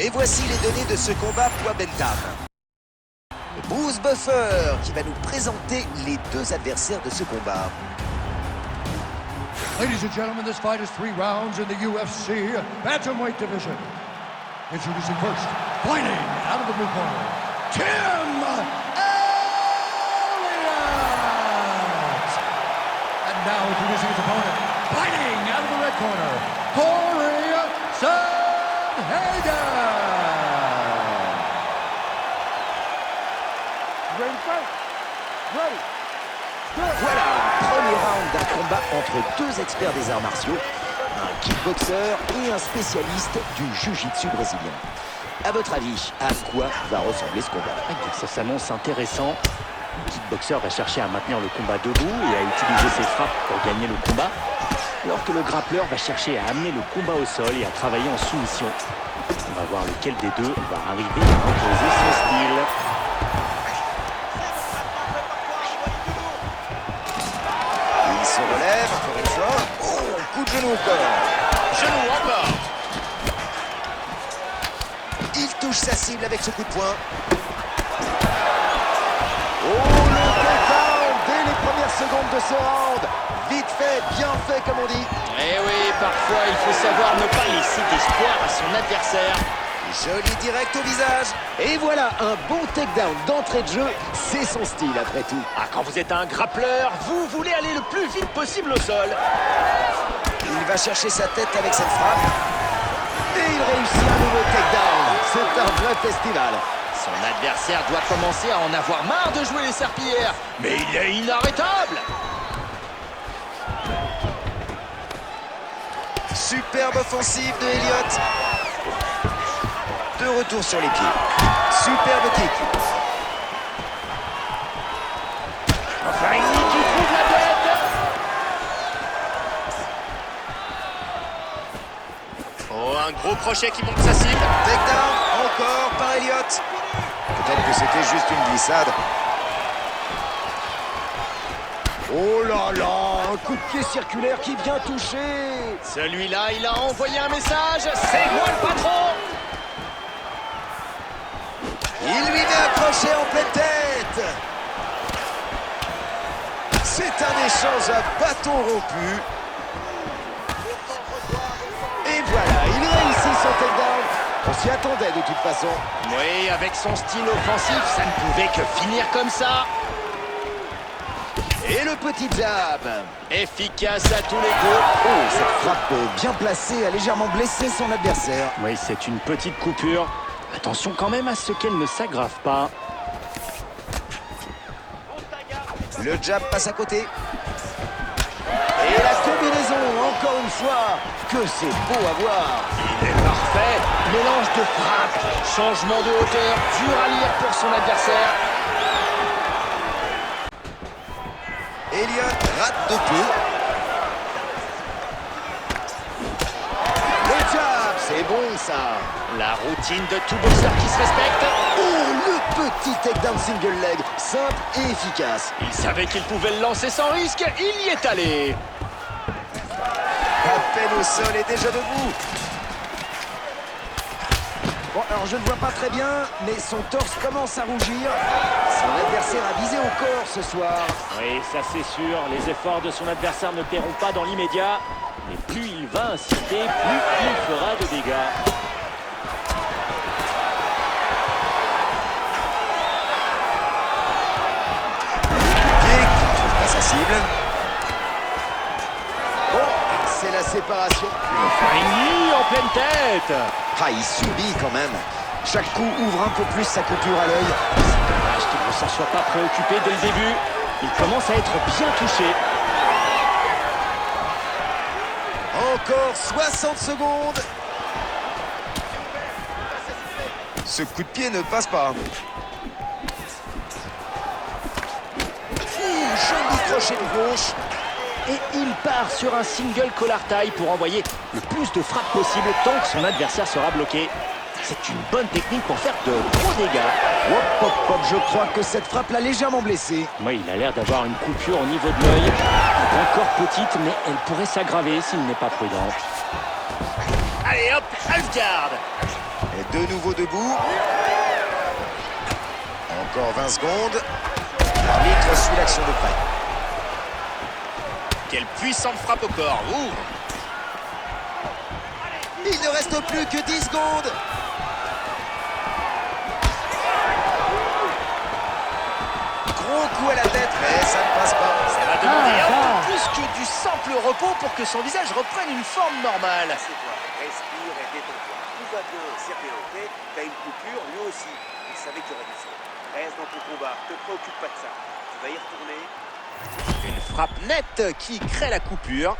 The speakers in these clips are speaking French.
Et voici les données de ce combat poids Bentham. Bruce Buffer qui va nous présenter les deux adversaires de ce combat. Ladies and gentlemen, this fight is 3 rounds in the UFC Bantamweight division. Introducing first, fighting out of the blue corner, Tim Elliott! And now introducing his opponent, fighting out of the red corner, Corey Sandhagen! Ready to fight? Ready. Voilà, premier round d'un combat entre deux experts des arts martiaux, un kickboxer et un spécialiste du jiu-jitsu brésilien. À votre avis, à quoi va ressembler ce combat? Ça s'annonce intéressant. Le kickboxer va chercher à maintenir le combat debout et à utiliser ses frappes pour gagner le combat, alors que le grappleur va chercher à amener le combat au sol et à travailler en soumission. On va voir lequel des deux va arriver à imposer son style. Il se relève, encore une fois. Oh, coup de genou encore. Genou encore. Il touche sa cible avec ce coup de poing. Oh, le takedown dès les premières secondes de ce round. Vite fait, bien fait, comme on dit. Eh oui, parfois il faut savoir ne pas laisser d'espoir à son adversaire. Joli direct au visage. Et voilà, un bon takedown d'entrée de jeu. C'est son style, après tout. Ah, quand vous êtes un grappleur, vous voulez aller le plus vite possible au sol. Il va chercher sa tête avec cette frappe. Et il réussit un nouveau takedown. C'est un vrai festival. Son adversaire doit commencer à en avoir marre de jouer les serpillères. Mais il est inarrêtable. Superbe offensive de Elliott. De retour sur les pieds. Superbe kick. Enfin, qui trouve la tête. Oh, un gros crochet qui monte sa cible. Takedown encore par Elliott. Peut-être que c'était juste une glissade. Oh là là, un coup de pied circulaire qui vient toucher. Celui-là, il a envoyé un message. C'est moi le patron. Il lui met un crochet en pleine tête. C'est un échange à bâton rompu. Et voilà, il réussit son takedown. On s'y attendait de toute façon. Oui, avec son style offensif, ça ne pouvait que finir comme ça. Et le petit jab. Efficace à tous les coups. Oh, cette frappe bien placée a légèrement blessé son adversaire. Oui, c'est une petite coupure. Attention quand même à ce qu'elle ne s'aggrave pas. Le jab passe à côté. Et la combinaison, encore une fois. Que c'est beau à voir. Il est parfait. Mélange de frappe, changement de hauteur, dur à lire pour son adversaire. Elliott rate de peu. Le jab, c'est bon ça. La routine de tout boxeur qui se respecte. Oh, le petit takedown single leg, simple et efficace. Il savait qu'il pouvait le lancer sans risque. Il y est allé. À peine au sol et déjà debout. Bon, alors je ne vois pas très bien, mais son torse commence à rougir. Son adversaire a visé au corps ce soir. Oui, ça c'est sûr. Les efforts de son adversaire ne paieront pas dans l'immédiat. Mais plus il va insister, plus il fera de dégâts. Pied qui ne trouve pas sa cible. Bon, c'est la séparation. Fini en pleine tête. Ah, il subit quand même. Chaque coup ouvre un peu plus sa coupure à l'œil. Dommage qu'il ne s'en soit pas préoccupé dès le début. Il commence à être bien touché. Encore 60 secondes. Ce coup de pied ne passe pas. Joli crochet de gauche. Et il part sur un single collar tie pour envoyer le plus de frappes possible tant que son adversaire sera bloqué. C'est une bonne technique pour faire de gros dégâts. Hop, hop, hop, je crois que cette frappe l'a légèrement blessé. Oui, il a l'air d'avoir une coupure au niveau de l'œil. Elle est encore petite, mais elle pourrait s'aggraver s'il n'est pas prudent. Allez hop, half guard. Et de nouveau debout. Encore 20 secondes. L'arbitre suit l'action de près. Quelle puissante frappe au corps. Ouh. Il ne reste plus que 10 secondes. Gros coup à la tête, mais ça ne passe pas. Ça va demander un peu plus que du simple repos pour que son visage reprenne une forme normale. Assieds-toi, respire et détends-toi. Tout va bien, serre-bien, ok? T'as une coupure, lui aussi. Il savait qu'il y aurait du sang. Reste dans ton combat, te préoccupe pas de ça. Tu vas y retourner. Une frappe nette qui crée la coupure.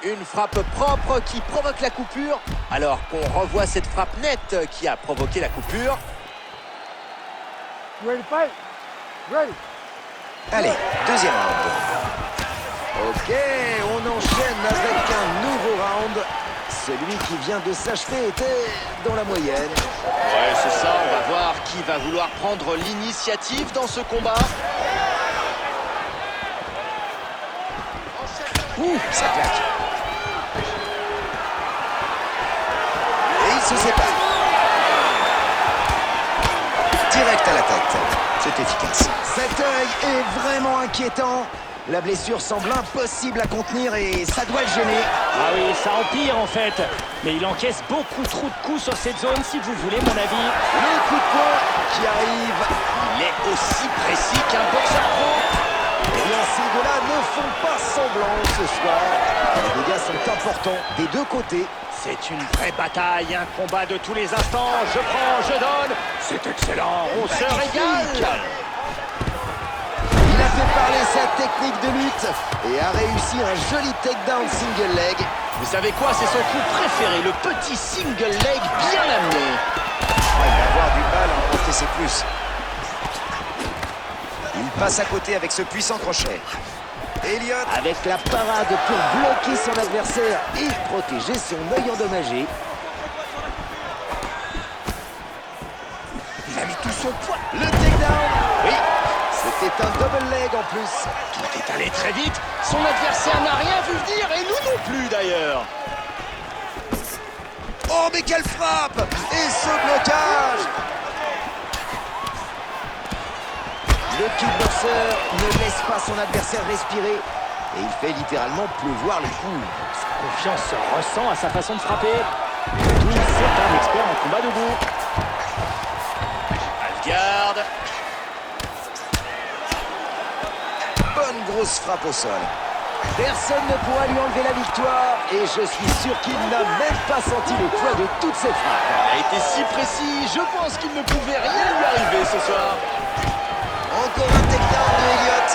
Une frappe propre qui provoque la coupure. Alors qu'on revoit cette frappe nette qui a provoqué la coupure. You ready to fight? Ready. Allez, deuxième round. Ok, on enchaîne avec un nouveau round. Celui qui vient de s'achever était dans la moyenne. Ouais, c'est ça. On va voir qui va vouloir prendre l'initiative dans ce combat. Ouh, ça claque. Et il se sépare. Direct à la tête. C'est efficace. Cet œil est vraiment inquiétant. La blessure semble impossible à contenir et ça doit le gêner. Ah oui, ça empire en fait. Mais il encaisse beaucoup trop de coups sur cette zone, si vous voulez mon avis. Le coup de poing qui arrive. Il est aussi précis qu'un boxeur pro. Eh bien, ces deux-là ne font pas semblant ce soir. Les dégâts sont importants des deux côtés. C'est une vraie bataille, un combat de tous les instants. Je prends, je donne. C'est excellent. On se régale. Il a fait parler sa technique de lutte et a réussi un joli takedown single leg. Vous savez quoi? C'est son coup préféré, le petit single leg bien amené. Il va avoir du mal à remporter ses plus. Il passe à côté avec ce puissant crochet. Elliott Avec la parade pour bloquer son adversaire et protéger son œil endommagé. Il a mis tout son poids. le takedown. Oui, C'était un double leg en plus. tout est allé très vite. Son adversaire n'a rien vu venir et nous non plus d'ailleurs. Oh mais quelle frappe! Et ce blocage! Le kickboxer ne laisse pas son adversaire respirer et il fait littéralement pleuvoir les coups. Sa confiance se ressent à sa façon de frapper. Tout, c'est un expert en combat debout. Algarde. Bonne grosse frappe au sol. Personne ne pourra lui enlever la victoire et je suis sûr qu'il n'a même pas senti le poids de toutes ces frappes. Il a été si précis, je pense qu'il ne pouvait rien lui arriver ce soir. Encore un takedown de Elliott.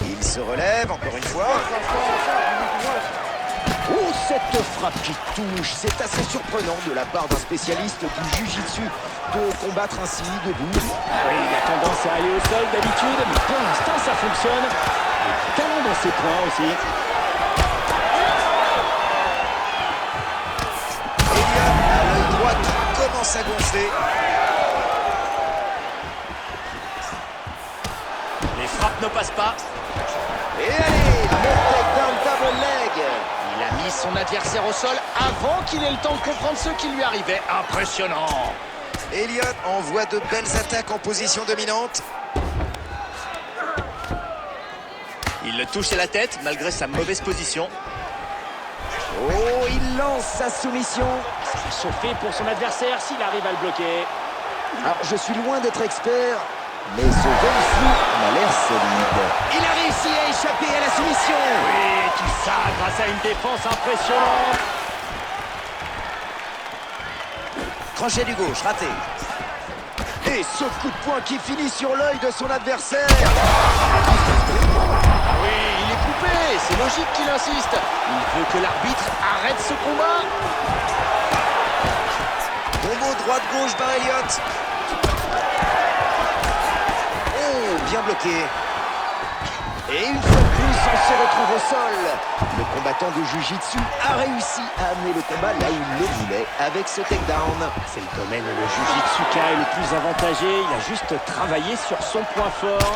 Il se relève encore une fois. Oh, cette frappe qui touche, c'est assez surprenant de la part d'un spécialiste du jiu-jitsu de combattre ainsi debout. Oui, il a tendance à aller au sol d'habitude, mais pour l'instant ça fonctionne. Il a du talent dans ses points aussi. Elliott a l'œil droit qui commence à gonfler. Les frappes ne passent pas. Et allez, le takedown double leg. Il a mis son adversaire au sol avant qu'il ait le temps de comprendre ce qui lui arrivait. Impressionnant. Elliott envoie de belles attaques en position dominante. Il le touche à la tête malgré sa mauvaise position. Oh, il lance sa soumission. Ça va chauffer pour son adversaire s'il arrive à le bloquer. Alors, je suis loin d'être expert, mais ce jeune fou m'a l'air solide. Il a réussi à échapper à la soumission. Oui, tout ça grâce à une défense impressionnante. Crochet du gauche, raté. Et ce coup de poing qui finit sur l'œil de son adversaire. Ah oui, il est coupé. C'est logique qu'il insiste. Il veut que l'arbitre arrête ce combat. Combo droite-gauche par Elliott. Oh, bien bloqué. Et une fois de plus, on se retrouve au sol. Le combattant de Jiu-Jitsu a réussi à amener le combat là où il le voulait avec ce takedown. C'est le domaine où le Jiu-Jitsuka est le plus avantagé. Il a juste travaillé sur son point fort.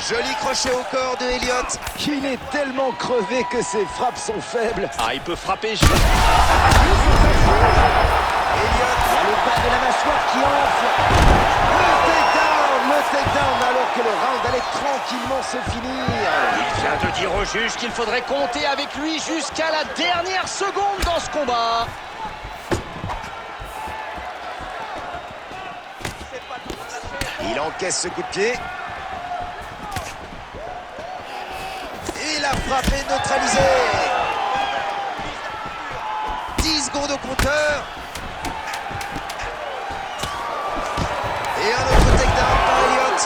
Joli crochet au corps de Elliott. Il est tellement crevé que ses frappes sont faibles. Ah, il peut frapper juste. Elliott. Il y a le bas de la mâchoire qui enfle. Le takedown alors que le round allait tranquillement se finir. Il vient de dire au juge qu'il faudrait compter avec lui jusqu'à la dernière seconde dans ce combat. Il encaisse ce coup de pied. Et la frappe est neutralisée. 10 secondes au compteur. Et un autre takedown par Elliott.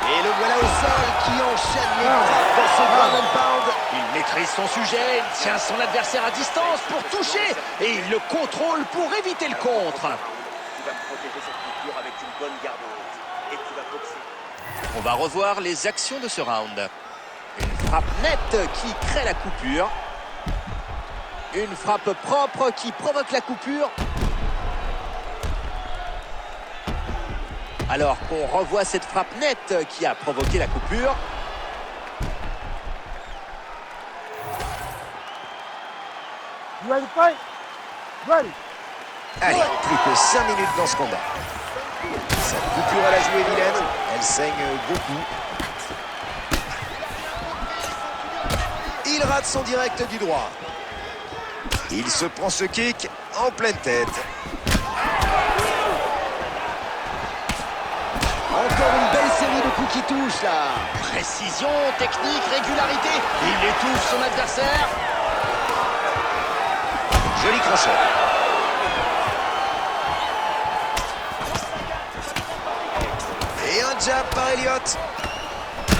Et le voilà au sol qui enchaîne les frappes dans ce ground and pound. Il maîtrise son sujet, il tient son adversaire à distance pour toucher et il le contrôle pour éviter le contre. Tu vas protéger cette coupure avec une bonne garde haute. Et tu vas boxer. On va revoir les actions de ce round. Une frappe nette qui crée la coupure. Une frappe propre qui provoque la coupure. Alors qu'on revoit cette frappe nette qui a provoqué la coupure. Allez, plus que 5 minutes dans ce combat. Cette coupure à la jouée vilaine, elle saigne beaucoup. Il rate son direct du droit. Il se prend ce kick en pleine tête. Encore une belle série de coups qui touchent là. Précision, technique, régularité. Il étouffe son adversaire. Joli crochet. Et un jab par Elliott.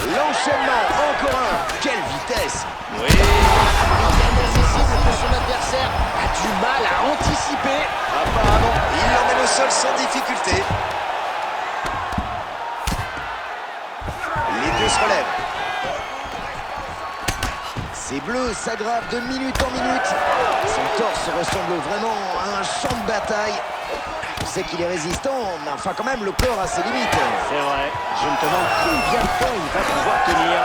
L'enchaînement, encore un. Quelle vitesse. Oui, il est accessible que son adversaire a du mal à anticiper. Apparemment, il l'emmène au sol sans difficulté. Les deux se relèvent. Ces bleus s'aggravent de minute en minute. Son torse ressemble vraiment à un champ de bataille. On sait qu'il est résistant, mais enfin quand même, le corps a ses limites. C'est vrai, je me demande combien de temps il va pouvoir tenir.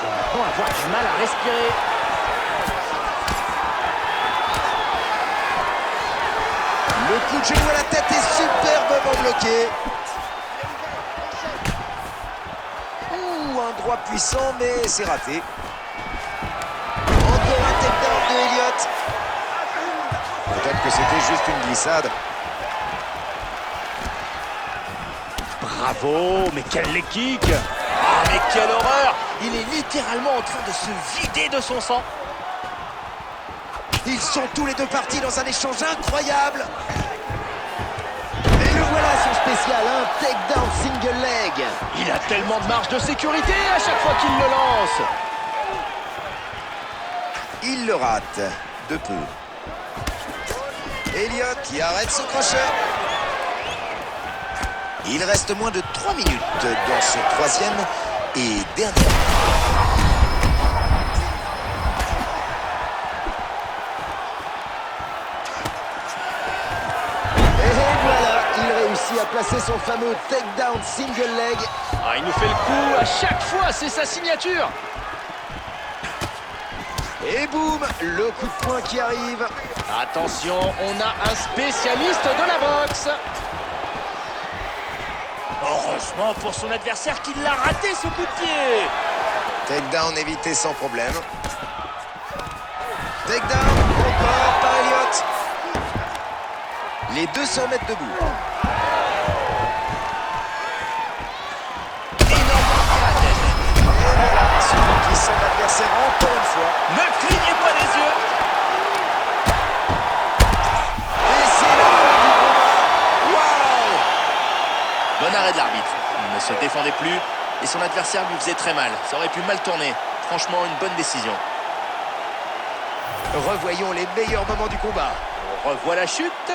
Il va maintenant avoir du mal à respirer. Le coup de genou à la tête est superbement bloqué. Ouh, un droit puissant, mais c'est raté. Encore un takedown de Elliott. Peut-être que c'était juste une glissade. Bravo, mais quel leg kick! Ah mais quelle horreur! Il est littéralement en train de se vider de son sang. Ils sont tous les deux partis dans un échange incroyable. Et le voilà son spécial, un takedown single leg. Il a tellement de marge de sécurité à chaque fois qu'il le lance. Il le rate de peu. Elliott qui arrête son crochet. Il reste moins de 3 minutes dans ce troisième et dernier. Et voilà, il réussit à placer son fameux takedown single leg. Ah, il nous fait le coup à chaque fois, c'est sa signature. Et boum, le coup de poing qui arrive. Attention, on a un spécialiste de la boxe. Heureusement pour son adversaire qu'il l'a raté ce coup de pied. Takedown évité sans problème. Takedown encore par Elliott. Les deux se remettent debout. Énorme coup à la tête. Celui qui sent l'adversaire encore une fois. Ne clignez pas les yeux. Et c'est la fin du combat. Waouh! Bon arrêt de l'arbitre. Il ne se défendait plus et son adversaire lui faisait très mal. Ça aurait pu mal tourner. Franchement, une bonne décision. Revoyons les meilleurs moments du combat. On revoit la chute.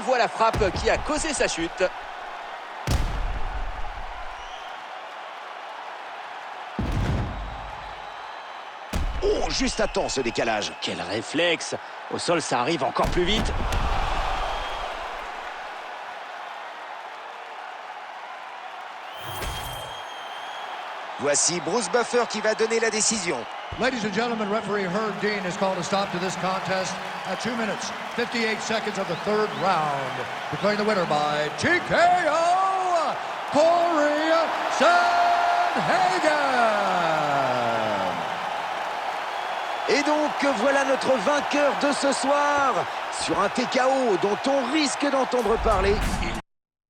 revoit la frappe qui a causé sa chute. Oh, juste à temps ce décalage. Quel réflexe! Au sol, ça arrive encore plus vite. Voici Bruce Buffer qui va donner la décision. Ladies and gentlemen, referee Herb Dean has called a stop to this contest at 2 minutes, 58 seconds of the third round. Declaring the winner by TKO, Corey Sandhagen. Et donc, voilà notre vainqueur de ce soir. Sur un TKO dont on risque d'entendre parler, il